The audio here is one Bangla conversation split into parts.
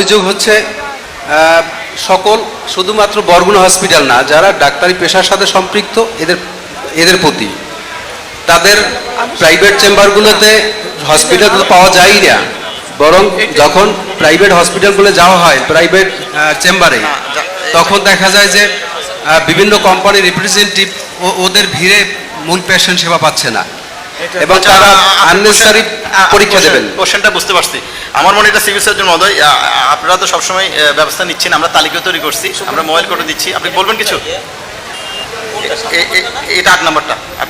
অভিযোগ হচ্ছে সকল শুধুমাত্র বরগুনা হসপিটাল না, যারা ডাক্তারি পেশার সাথে সম্পৃক্ত এদের প্রতি তাদের প্রাইভেট চেম্বারগুলোতে হসপিটাল পাওয়া যায় না, বরং যখন প্রাইভেট হসপিটালগুলো যাওয়া হয় প্রাইভেট চেম্বারে, তখন দেখা যায় যে বিভিন্ন কোম্পানির রিপ্রেজেন্টেটিভ ওদের ভিড়ে মূল পেশেন্ট সেবা পাচ্ছে না এবং তারা আননেসেসারি পরীক্ষা দেবেন। কোশ্চেনটা বুঝতে পারছি। আমার মনে এটা সিভিল সার্জন মহোদয়, আপনারা তো সবসময় ব্যবস্থা নিচ্ছেন, আমরা তালিকা তৈরি করছি, আমরা মোবাইল কোডে দিচ্ছি, আপনি বলবেন কিছু? এটা 8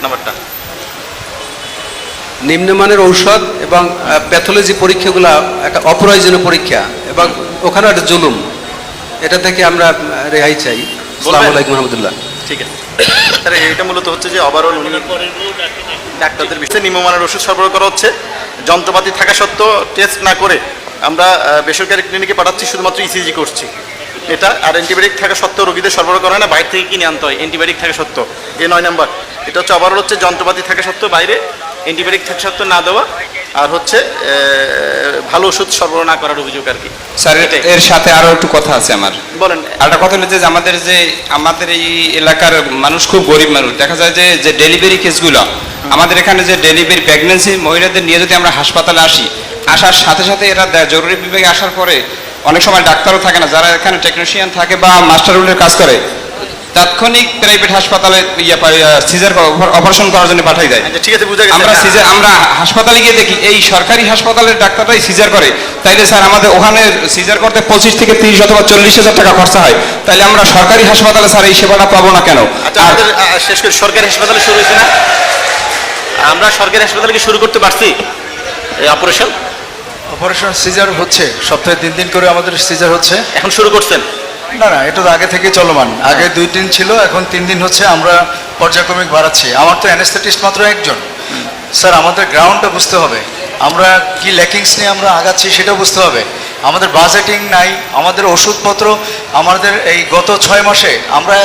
নাম্বারটা নিম্নমানের ঔষধ এবং প্যাথোলজি পরীক্ষাগুলো একটা অপ্রয়োজনীয় পরীক্ষা এবং ওখানে একটা জুলুম, এটা থেকে আমরা রেহাই চাই। আসসালামু আলাইকুম রহমতুল্লাহ। ঠিক আছে স্যার, এটা মূলত হচ্ছে যে ওভারঅল উনি ডাক্তারদের বিষয়ে নিম্নমানের ওষুধ সরবরাহ করা হচ্ছে, যন্ত্রপাতি থাকা সত্ত্বেও টেস্ট না করে আমরা বেসরকারি ক্লিনিকে পাঠাচ্ছি, শুধুমাত্র ইসিজি করছি এটা। আর অ্যান্টিবায়োটিক থাকা সত্ত্বেও রোগীদের সরবরাহ করা হয় না, বাইরে থেকে কিনে আনতে হয় অ্যান্টিবায়োটিক থাকা সত্ত্বেও। 9 নাম্বার এটা হচ্ছে ওভারঅল হচ্ছে যন্ত্রপাতি থাকা সত্ত্বেও বাইরে অ্যান্টিবায়োটিক থাকা সত্ত্বেও না দেওয়া, আর হচ্ছে ভালো ওষুধ সরবরাহ না করার অভিযোগ আর কি। স্যার এর সাথে আরও একটু কথা আছে আমার। বলেন। একটা কথা হলো যে আমাদের এই এলাকার মানুষ খুব গরিব মানুষ, দেখা যায় যে ডেলিভারি কেসগুলো আমাদের এখানে যে ডেলিভারি প্রেগনেন্সি মহিলাদের নিয়ে যদি আমরা হাসপাতালে আসার সাথে সাথে এরা জরুরি বিভাগে আসার পরে অনেক সময় ডাক্তারও থাকে না, যারা এখানে টেকনিশিয়ান থাকে বা মাস্টার রুলের কাজ করে, তাৎক্ষণিক প্রাইভেট হাসপাতালে সিজার অপারেশন করার জন্য পাঠাই দেয়। ঠিক আছে, বুঝা গেছে। আমরা হাসপাতালে গিয়ে দেখি এই সরকারি হাসপাতালের ডাক্তাররাই সিজার করে, তাইলে স্যার আমাদের ওখানে সিজার করতে 25 থেকে 30 অথবা 40,000 টাকা খরচা হয়, তাইলে আমরা সরকারি হাসপাতালে স্যার এই সেবাটা পাবো না কেন? আচ্ছা, আমাদের শেষ করে সরকারি হাসপাতালে শুরু হয়েছে না? আমরা সরকারি হাসপাতালে কি শুরু করতে পারছি এই অপারেশন সিজার হচ্ছে, সপ্তাহে 3 দিন করে আমাদের সিজার হচ্ছে। এখন শুরু করছেন? না, এটা তো আগে থেকে চলমান, আগে 2 দিন ছিল, এখন 3 দিন হচ্ছে। আমরা পর্যায়ক্রমিক বাড়াচ্ছি। আমার তো অ্যানেস্থেটিস্ট মাত্র একজন। স্যার আমাদের গ্রাউন্ডটা বুঝতে হবে, আমরা কি ল্যাকিংস নিয়ে আমরা আগাচ্ছি সেটা বুঝতে হবে। আমাদের বাজেটিং নাই, আমাদের ওষুধপত্র, আমাদের এই গত 6 মাসে আমরা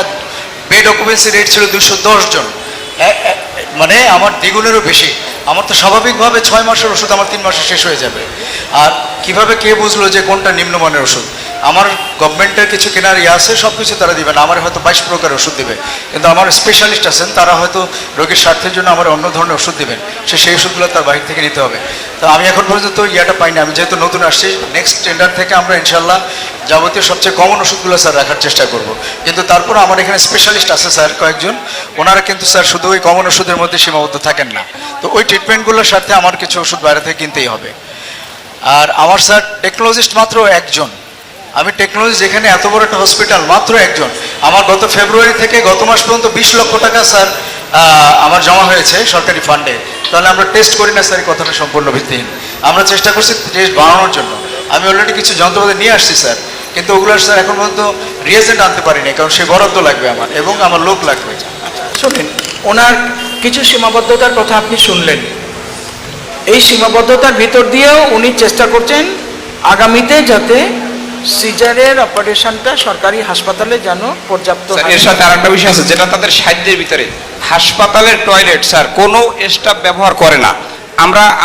বেড অকুপেন্সি রেট ছিল 210 জন, মানে আমার দ্বিগুণেরও বেশি। আমার তো স্বাভাবিকভাবে 6 মাসের ওষুধ আমার 3 মাসে শেষ হয়ে যাবে। আর কিভাবে কে বুঝলো যে কোনটা নিম্নমানের ওষুধ? আমার গভর্নমেন্টের কিছু কেনার আছে, সব কিছু তারা দিবে না, আমার হয়তো 22 প্রকার ওষুধ দেবে, কিন্তু আমার স্পেশালিস্ট আছেন, তারা হয়তো রোগীর স্বার্থের জন্য আমার অন্য ধরনের ওষুধ দেবেন, সেই ওষুধগুলো তার বাইরে থেকে নিতে হবে। তো আমি এখন পর্যন্ত ইয়াটা পাইনি, আমি যেহেতু নতুন আসছি, নেক্সট টেন্ডার থেকে আমরা ইনশাল্লাহ যাবতীয় সবচেয়ে কমন ওষুধগুলো স্যার রাখার চেষ্টা করব। কিন্তু তারপর আমার এখানে স্পেশালিস্ট আছে স্যার কয়েকজন, ওনারা কিন্তু স্যার শুধু ওই কমন ওষুধের মধ্যে সীমাবদ্ধ থাকেন না, তো ওই ট্রিটমেন্টগুলোর সাথে আমার কিছু ওষুধ বাইরে থেকে কিনতেই হবে। আর আমার স্যার টেকনোলজিস্ট মাত্র একজন, আমি টেকনোলজি এখানে এত বড় একটা হসপিটাল মাত্র একজন। আমার গত ফেব্রুয়ারি থেকে গত মাস পর্যন্ত 20 লক্ষ টাকা স্যার আমার জমা হয়েছে সরকারি ফান্ডে। তাহলে আমরা টেস্ট করি না স্যার, এই কথাটা সম্পূর্ণ ভিত্তিহীন। আমরা চেষ্টা করছি টেস্ট বাড়ানোর জন্য। আমি অলরেডি কিছু যন্ত্রপাতি নিয়ে আসছি স্যার, কিন্তু ওগুলোর স্যার এখন পর্যন্ত রিয়েজেন্ট আনতে পারিনি, কারণ সে বরাদ্দ লাগবে আমার এবং আমার লোক লাগবে। শুনেন, ওনার কিছু সীমাবদ্ধতার কথা আপনি শুনলেন, এই সীমাবদ্ধতার ভিতর দিয়েও উনি চেষ্টা করছেন আগামীতে যাতে সিজারের অপারেশনটা সরকারি হাসপাতালে যেন পর্যাপ্ত। এর সাথে আরেকটা বিষয় আছে যেটা তাদের সাধ্যের ভিতরে, হাসপাতালের টয়লেট স্যার কোনো স্টাফ ব্যবহার করে না।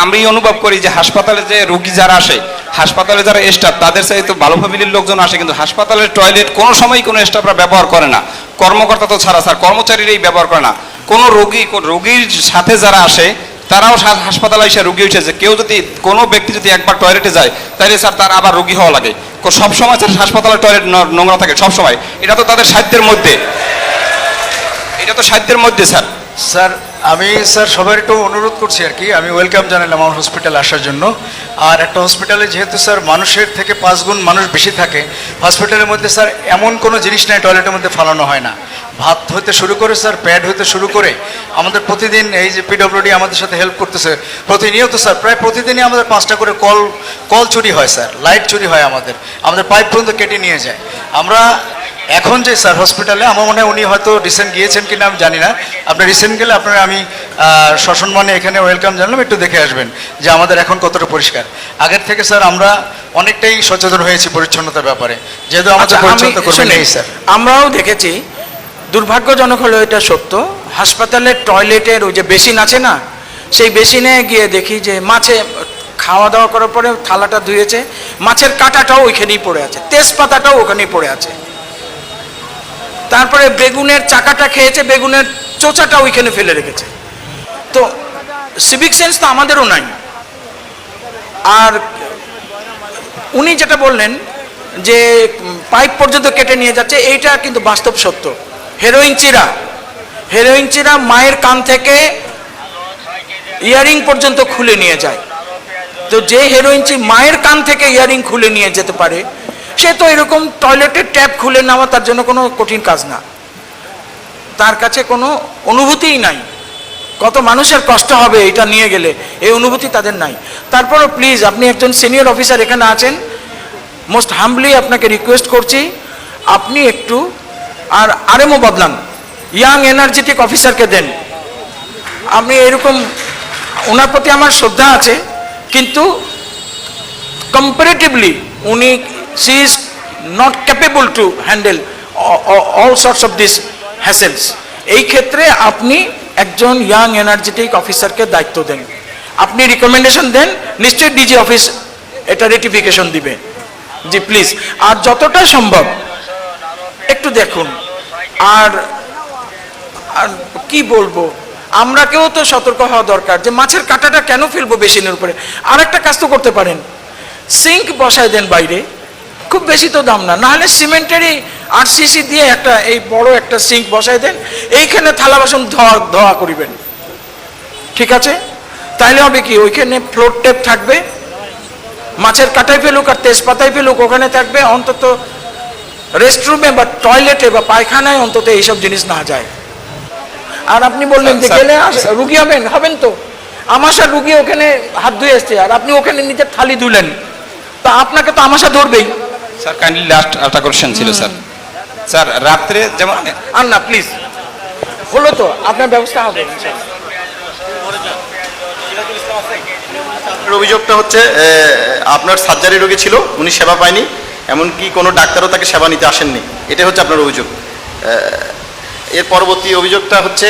আমি অনুভব করি যে হাসপাতালে যে রোগী যারা আসে, হাসপাতালে যারা স্টাফ, তাদের চাইতে ভালো ফ্যামিলির লোকজন আসে, কিন্তু হাসপাতালের টয়লেট কোনো সময় কোনো স্টাফরা ব্যবহার করে না। কর্মকর্তা তো ছাড়া স্যার, কর্মচারীরাই ব্যবহার করে না। কোনো রোগীর সাথে যারা আসে তারাও হাসপাতালে এসে রোগী উঠেছে, কেউ যদি কোনো ব্যক্তি যদি একবার টয়লেটে যায় তাহলে স্যার তার আবার রোগী হওয়া লাগে। সবসময় স্যার হাসপাতালের টয়লেট নোংরা থাকে সবসময়, এটা তো তাদের সাধ্যের মধ্যে, স্যার। আমি স্যার সবার একটু অনুরোধ করছি আর কি, আমি ওয়েলকাম জানালাম আমার হসপিটালে আসার জন্য। আর একটা হসপিটালে যেহেতু স্যার মানুষের থেকে 5 গুণ মানুষ বেশি থাকে, হসপিটালের মধ্যে স্যার এমন কোনো জিনিস নাই টয়লেটের মধ্যে ফালানো হয় না। ভাত হইতে শুরু করে স্যার, প্যাড হইতে শুরু করে, আমাদের প্রতিদিন এই যে পিডব্লিউডি আমাদের সাথে হেল্প করতেছে প্রতিনিয়ত স্যার, প্রায় প্রতিদিনই আমাদের 5টা করে কল চুরি হয় স্যার, লাইট চুরি হয়, আমাদের পাইপ পর্যন্ত কেটে নিয়ে যায়। আমরা এখন যে স্যার হসপিটালে, আমার মনে হয় উনি হয়তো রিসেন্ট গিয়েছেন কিনা আমি জানি না, আপনি রিসেন্ট গেলে আপনারা আমি সসম্মানে এখানে ওয়েলকাম জানালাম, একটু দেখে আসবেন যে আমাদের এখন কতটা পরিষ্কার। আগের থেকে স্যার আমরা অনেকটাই সচেতন হয়েছি পরিচ্ছন্নতার ব্যাপারে, যেহেতু আমাদের পরিচ্ছন্নতা করবে নেই স্যার। আমরাও দেখেছি, দুর্ভাগ্যজনক হলো এটা সত্য, হাসপাতালের টয়লেটের ওই যে বেসিন আছে না, সেই বেসিনে গিয়ে দেখি যে খাওয়া দাওয়া করার পরে থালাটা ধুয়েছে, মাছের কাঁটাটাও ওইখানেই পড়ে আছে, তেজপাতাটাও ওখানেই পড়ে আছে, তারপরে বেগুনের চাকাটা খেয়েছে, বেগুনের চোচাটা ওইখানে ফেলে রেখেছে। তো সিভিক সেন্স তো আমাদেরও নাই। আর উনি যেটা বললেন যে পাইপ পর্যন্ত কেটে নিয়ে যাচ্ছে, এইটা কিন্তু বাস্তব সত্য। হেরোইন চিরা মায়ের কান থেকে ইয়ারিং পর্যন্ত খুলে নিয়ে যায়। তো যে হেরোইন মায়ের কান থেকে ইয়ারিং খুলে নিয়ে যেতে পারে, সে তো এরকম টয়লেটের ট্যাপ খুলে নেওয়া তার জন্য কোনো কঠিন কাজ না। তার কাছে কোনো অনুভূতিই নাই, কত মানুষের কষ্ট হবে এটা নিয়ে গেলে, এই অনুভূতি তাদের নাই। তারপরও প্লিজ, আপনি একজন সিনিয়র অফিসার এখানে আছেন, মোস্ট হাম্বলি আপনাকে রিকোয়েস্ট করছি, আপনি একটু আর আরএমও বদলান, ইয়াং এনার্জেটিক অফিসারকে দেন। আপনি এরকম, ওনার প্রতি আমার শ্রদ্ধা আছে, কিন্তু কম্পারেটিভলি উনি she is not capable to handle all sorts of this hassles. এই ক্ষেত্রে আপনি একজন ইয়াং এনার্জেটিক অফিসারকে দায়িত্ব দেন, আপনি রিকমেন্ডেশন দেন, নিশ্চয়ই ডিজি অফিস এটা রেটিফিকেশন দিবে। জি প্লিজ, আর যতটা সম্ভব একটু দেখুন। আর আর কি বলবো, আমরা কেউ তো সতর্ক হওয়া দরকার যে মাছের কাঁটাটা কেন ফেলবো বেসিনের উপরে। আর একটা কাজ তো করতে পারেন, সিঙ্ক বসায় দেন বাইরে, খুব বেশি তো দাম না, নাহলে সিমেন্টেরই আরসিসি দিয়ে একটা এই বড় একটা সিঙ্ক বসায় দেন, এইখানে থালা বাসন ধোয়া করিবেন, ঠিক আছে? তাইলে হবে কি, ওইখানে ফ্লোর টেপ থাকবে, মাছের কাঁটায় ফেলুক আর তেজপাতায় ফেলুক ওখানে থাকবে, অন্তত রেস্টরুমে বা টয়লেটে বা পায়খানায় অন্তত এইসব জিনিস না যায়। আর আপনি বললেন যে গেলে রুগী হবেন তো, আমাশার রুগী ওখানে হাত ধুয়ে এসছে, আর আপনি ওখানে নিজের থালি ধুলেন, তা আপনাকে তো আমাশা ধরবেই। স্যার কাইন্ডলি লাস্ট একটা কোশ্চেন ছিল স্যার। স্যার রাত্রে যেমন আর না প্লিজ, হলো তো আপনার ব্যবস্থা হবে। আপনার অভিযোগটা হচ্ছে আপনার সার্জারি রোগী ছিল, উনি সেবা পায়নি, এমনকি কোনো ডাক্তারও তাকে সেবা নিতে আসেননি, এটা হচ্ছে আপনার অভিযোগ। এর পরবর্তী অভিযোগটা হচ্ছে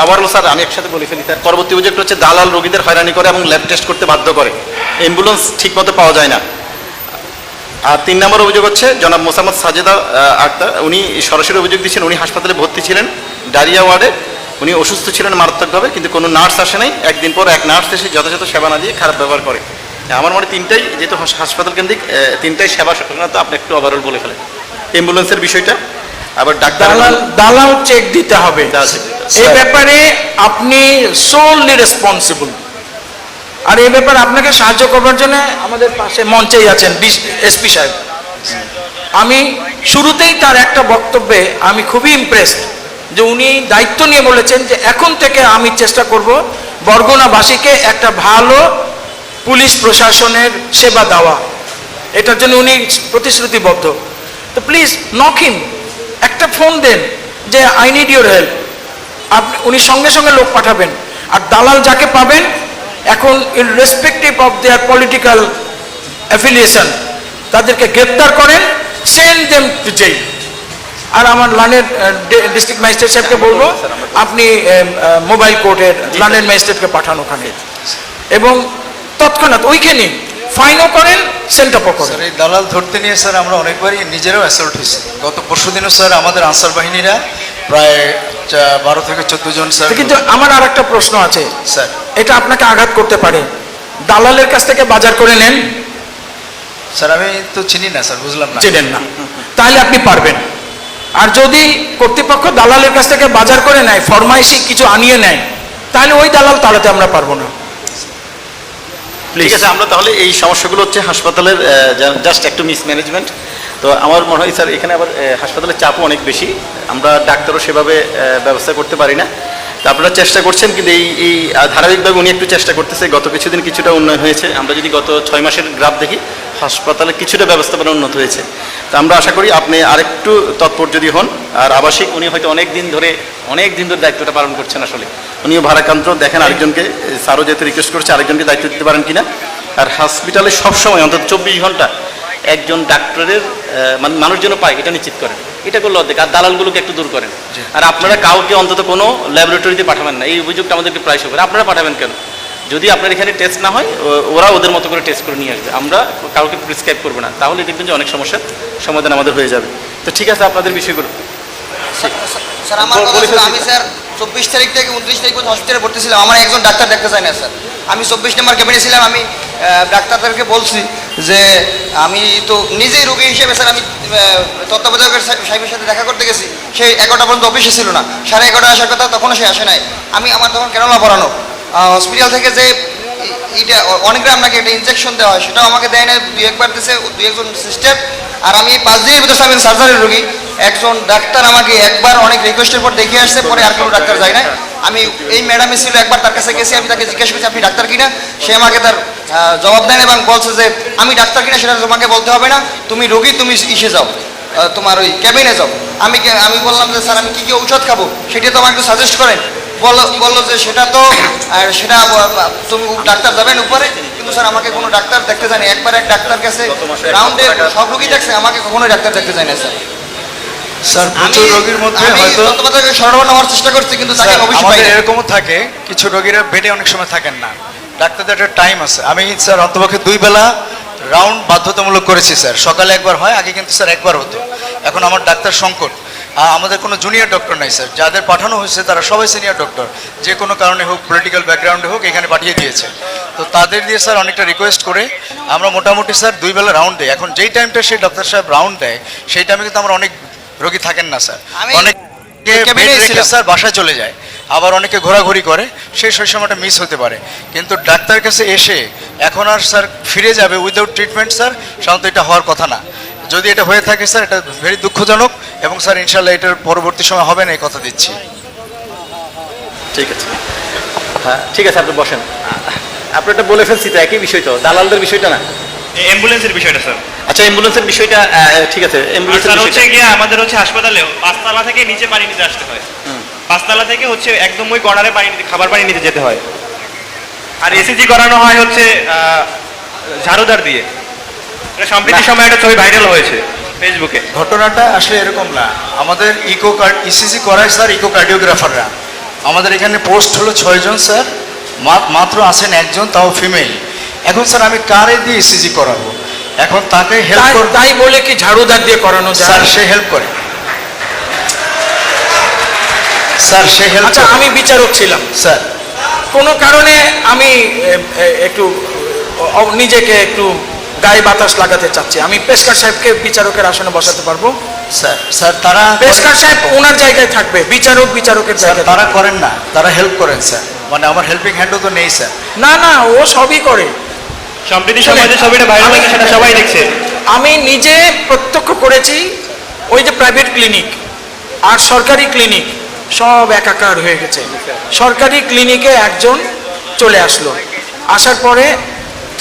আবারও স্যার আমি একসাথে বলে ফেলি স্যার, পরবর্তী অভিযোগটা হচ্ছে দালাল রোগীদের হয়রানি করে এবং ল্যাব টেস্ট করতে বাধ্য করে, অ্যাম্বুলেন্স ঠিকমতো পাওয়া যায় না। আর 3 নম্বর অভিযোগ হচ্ছে জনাব মোসাম্মদ সাজেদা আক্তার, উনি সরাসরি অভিযোগ দিচ্ছেন উনি হাসপাতালে ভর্তি ছিলেন ডায়রিয়া ওয়ার্ডে, উনি অসুস্থ ছিলেন মারাত্মকভাবে, কিন্তু কোনো নার্স আসে নাই, একদিন পর এক নার্স এসে যথাযথ সেবা না দিয়ে খারাপ ব্যবহার করে। আমার মনে 3টাই, যেহেতু হাসপাতাল কেন্দ্রিক 3টাই সেবা সচেতনতা আপনি একটু ওভারঅল বলে ফেলেন। অ্যাম্বুলেন্সের বিষয়টা, আবার দালাল চেক দিতে হবে, এই ব্যাপারে আপনি সোললি রেসপন্সিবল। আর এই ব্যাপারে আপনাকে সাহায্য করবার জন্য আমাদের পাশে মঞ্চেই আছেন এসপি সাহেব। আমি শুরুতেই তার একটা বক্তব্যে আমি খুবই ইমপ্রেসড যে উনি দায়িত্ব নিয়ে বলেছেন যে এখন থেকে আমি চেষ্টা করব বরগুনাবাসীকে একটা ভালো পুলিশ প্রশাসনের সেবা দেওয়া, এটার জন্য উনি প্রতিশ্রুতিবদ্ধ। তো প্লিজ নক হিম, একটা ফোন দেন যে আই নিড ইউর হেল্প, উনি সঙ্গে সঙ্গে লোক পাঠাবেন। আর দালাল যাকে পাবেন এখন irrespective of their political affiliation, তাদেরকে গ্রেপ্তার করেন, সেন্ড দেম টু জেল। আর আমার লানের ডিস্ট্রিক্ট ম্যাজিস্ট্রেট সাহেবকে বলবো আপনি মোবাইল কোর্টের লানের ম্যাজিস্ট্রেটকে পাঠান ওখানে, এবং তৎক্ষণাৎ ওইখানে ফাইনও করেন, সেন্টআপও করেন। স্যার এই দালাল ধরতে নিয়ে স্যার আমরা অনেকবারই নিজেরাও অ্যাসল্ট হয়েছি। গত পরশুদিনও স্যার আমাদের আনসার বাহিনীরা প্রায় 12 থেকে 14 জন স্যার। কিন্তু আমার আর একটা প্রশ্ন আছে স্যার, এটা আপনাকে আঘাত করতে পারে, দালালের কাছ থেকে বাজার করে নেন? স্যার আমি তো চিনি না স্যার, বুঝলাম না। চেনেন না, তাহলে আপনি পারবেন। আর যদি কর্তৃপক্ষ দালালের কাছ থেকে বাজার করে নেয়, ফরমাইশি কিছু আনিয়ে নেয়, তাহলে ওই দালাল তাড়াতে আমরা পারবো না। ঠিক আছে, আমরা তাহলে এই সমস্যাগুলো হচ্ছে হাসপাতালের জাস্ট একটু মিসম্যানেজমেন্ট। তো আমার মনে হয় স্যার এখানে আবার হাসপাতালের চাপও অনেক বেশি, আমরা ডাক্তারও সেভাবে ব্যবস্থা করতে পারি না। তো আপনারা চেষ্টা করছেন, কিন্তু এই ধারাবাহিকভাবে উনি একটু চেষ্টা করতেছে। গত কিছুদিন কিছুটা উন্নয়ন হয়েছে, আমরা যদি গত 6 মাসের গ্রাফ দেখি হাসপাতালে কিছুটা ব্যবস্থাপনা উন্নত হয়েছে। তো আমরা আশা করি আপনি আরেকটু তৎপর যদি হন। আর আবাসিক উনি হয়তো অনেক দিন ধরে দায়িত্বটা পালন করছেন, আসলে উনিও ভারাক্রান্ত, দেখেন আরেকজনকে, স্যারও যেহেতু রিকোয়েস্ট করছে আরেকজনকে দায়িত্ব দিতে পারেন কিনা। আর হসপিটালে সবসময় অন্তত 24 ঘন্টা একজন ডাক্তারের মানে মানুষ যেন পায় এটা নিশ্চিত করেন, এটা করলে অর্ধেক। আর দালালগুলোকে একটু দূর করেন। আর আপনারা কাউকে অন্তত কোনো ল্যাবরেটরিতে পাঠাবেন না, এই অভিযোগটা আমাদেরকে প্রায় করে। আপনারা পাঠাবেন কেন? যদি আপনার এখানে টেস্ট না হয় ওরা ওদের মতো করে টেস্ট করে নিয়ে আসবে, আমরা কাউকে প্রেসক্রাইব করবো না, তাহলে দেখবেন যে অনেক সমস্যার সমাধান আমাদের হয়ে যাবে। তো ঠিক আছে, আপনাদের বিষয়গুলো স্যার আমার কথা ছিল, আমি স্যার 24 তারিখ থেকে 29 তারিখ পর্যন্ত হসপিটালে ভর্তি ছিলাম, আমার একজন ডাক্তার দেখতে চায় না স্যার। আমি 24 নম্বর ক্যাবিনে ছিলাম, আমি ডাক্তারদেরকে বলছি যে আমি তো নিজেই রোগী হিসেবে স্যার আমি তত্ত্বাবধায়কের সাহেবের সাথে দেখা করতে গেছি, সে 11টা পর্যন্ত অফিসে ছিল না, 11:30 আসার কথা, তখনও সে আসে নাই। আমার তখন কেনলা পড়ানো হসপিটাল থেকে যে এটা অনেক গ্রাম নাকি একটা ইনজেকশন দেওয়া হয়, সেটাও আমাকে দেয় না, 2-1বার দিয়েছে 2-1জন সিস্টার। আর আমি 5 দিনের ভিতরে আমি সার্জারির রোগী, একজন ডাক্তার আমাকে একবার অনেক রিকোয়েস্টের পর দেখিয়ে আসছে, পরে আর কোনো ডাক্তার যায় না। আমি এই ম্যাডামই ছিল, একবার তার কাছে গেছি, আমি তাকে জিজ্ঞাসা করছি আপনি ডাক্তার কিনা, সে আমাকে তার জবাব দেন এবং বলছে যে আমি ডাক্তার কিনা সেটা তোমাকে বলতে হবে না, তুমি রোগী, তুমি ইসে যাও, তোমার ওই ক্যাবিনে যাও। আমি বললাম যে স্যার আমি কী কী ঔষধ খাবো সেটা তো আমাকে একটু সাজেস্ট করেন। বললো যে সেটা তো সেটা তুমি ডাক্তার যাবেন উপরে, কিন্তু স্যার আমাকে কোনো ডাক্তার দেখতে যায়নি। একবার এক ডাক্তার কাছে রাউন্ডে সব রোগী দেখছে, আমাকে কখনো ডাক্তার দেখতে যায় না স্যার। স্যার প্রচুর রোগীর মধ্যে হয়তো সরবরাহ নেওয়ার চেষ্টা করছি, কিন্তু তাকে স্যার, অবশ্যই আমাদের পাই না। এরকমও থাকে কিছু রোগীরা বেডে অনেক সময় থাকেন না, ডাক্তারদের একটা টাইম আছে। আমি স্যার অন্তপক্ষে 2 বেলা রাউন্ড বাধ্যতামূলক করেছি স্যার, সকালে একবার হয়, আগে কিন্তু স্যার একবার হতো। এখন আমার ডাক্তার সংকট, আমাদের কোনো জুনিয়র ডক্টর নাই স্যার, যাদের পাঠানো হয়েছে তারা সবাই সিনিয়র ডক্টর, যে কোনো কারণে হোক, পলিটিক্যাল ব্যাকগ্রাউন্ডে হোক, এখানে পাঠিয়ে দিয়েছে। তো তাদের দিয়ে স্যার অনেকটা রিকোয়েস্ট করে আমরা মোটামুটি স্যার 2 বেলা রাউন্ড দেয়। এখন যেই টাইমটা সেই ডাক্তার সাহেব রাউন্ড দেয়, সেই টাইমে কিন্তু আমরা অনেক রোগী থাকেন না স্যার, অনেক স্যার বাসায় চলে যায়, আবার অনেকে ঘোরাঘুরি করে, সেই সময়টা মিস হতে পারে। কিন্তু ডাক্তারের কাছে এসে এখন আর স্যার ফিরে যাবে উইদাউট ট্রিটমেন্ট স্যার, সাধারণত এটা হওয়ার কথা না। যদি এটা হয়ে থাকে স্যার, এটা ভেরি দুঃখজনক, এবং স্যার ইনশাল্লাহ এটার পরবর্তী সময় হবে না, এই কথা দিচ্ছি। ঠিক আছে, হ্যাঁ ঠিক আছে, আপনি বসেন। আপনি এটা বলে ফেলছি তো, একই বিষয় তো, দালালদের বিষয়টা না। অ্যাম্বুলেন্সের বিষয়টা স্যার, আচ্ছা অ্যাম্বুলেন্সের বিষয়টা ঠিক আছে, অ্যাম্বুলেন্সের স্যার হচ্ছে বিষয়টা গিয়ে আমাদের হচ্ছে হাসপাতালেও 5 তলা থেকে নিচে পানি নিতে আসতে হয়, 5 তলা থেকে হচ্ছে একদম ওই কর্নারে পানি নিতে, খাবার পানি নিতে যেতে হয়। আর এসিজি করানো হয় হচ্ছে ঝাড়ুদার দিয়ে। এটা সম্প্রতি সময় একটা ছবি ভাইরাল হয়েছে ফেসবুকে। ঘটনাটা আসলে এরকম না, আমাদের ইসিজি করায় স্যার ইকোকার্ডিওগ্রাফাররা, আমাদের এখানে পোস্ট হলো 6 জন স্যার, মাত্র আছেন 1 জন, তাও ফিমেল। এখন স্যার আমি কারে দিয়ে ইসিজি করাবো? এখন তাকে হেল্প করতে, তাই বলে কি ঝাড়ুদার দিয়ে করানো যায়? স্যার সে হেল্প করে, স্যার সে হেল্প। আচ্ছা আমি বিচারক ছিলাম স্যার, কোনো কারণে আমি একটু নিজেকে একটু গায়ে বাতাস লাগাতে চাচ্ছি, আমি পেশকার সাহেবকে বিচারকের আসনে বসাতে পারবো? স্যার স্যার তারা পেশকার সাহেব ওনার জায়গায় থাকবে, বিচারক বিচারকের স্যার জায়গায়। তারা করেন না, তারা হেল্প করেন স্যার, মানে আমার হেল্পিং হ্যান্ডও তো নেই স্যার। না না, ও সবই করে। সম্প্রতি সময় যে ছবিটা ভাইরাল হয়েছে সেটা সবাই দেখছে। আমি নিজে প্রত্যক্ষ করেছি, ওই যে প্রাইভেট ক্লিনিক আর সরকারি ক্লিনিক সব একাকার হয়ে গেছে। সরকারি ক্লিনিকে একজন চলে আসলো, আসার পরে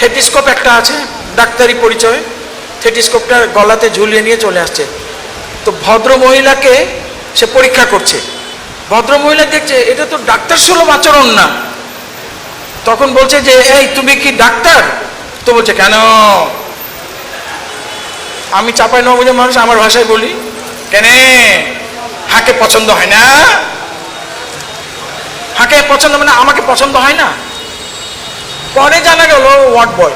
থেটিস্কোপ একটা আছে, ডাক্তারি পরিচয়, থেটিস্কোপটা গলাতে ঝুলিয়ে নিয়ে চলে আসছে। তো ভদ্র মহিলাকে সে পরীক্ষা করছে, ভদ্র মহিলা দেখছে এটা তো ডাক্তার সুলভ আচরণ না। তখন বলছে যে এই তুমি কি ডাক্তার? তো বলছে কেন? আমি চাপাই নবজের মানুষ, আমার ভাষায় বলি, কেন হাকে পছন্দ হয় না? হাকে পছন্দ মানে আমাকে পছন্দ হয় না? পরে জানা গেল ওয়ার্ড বয়।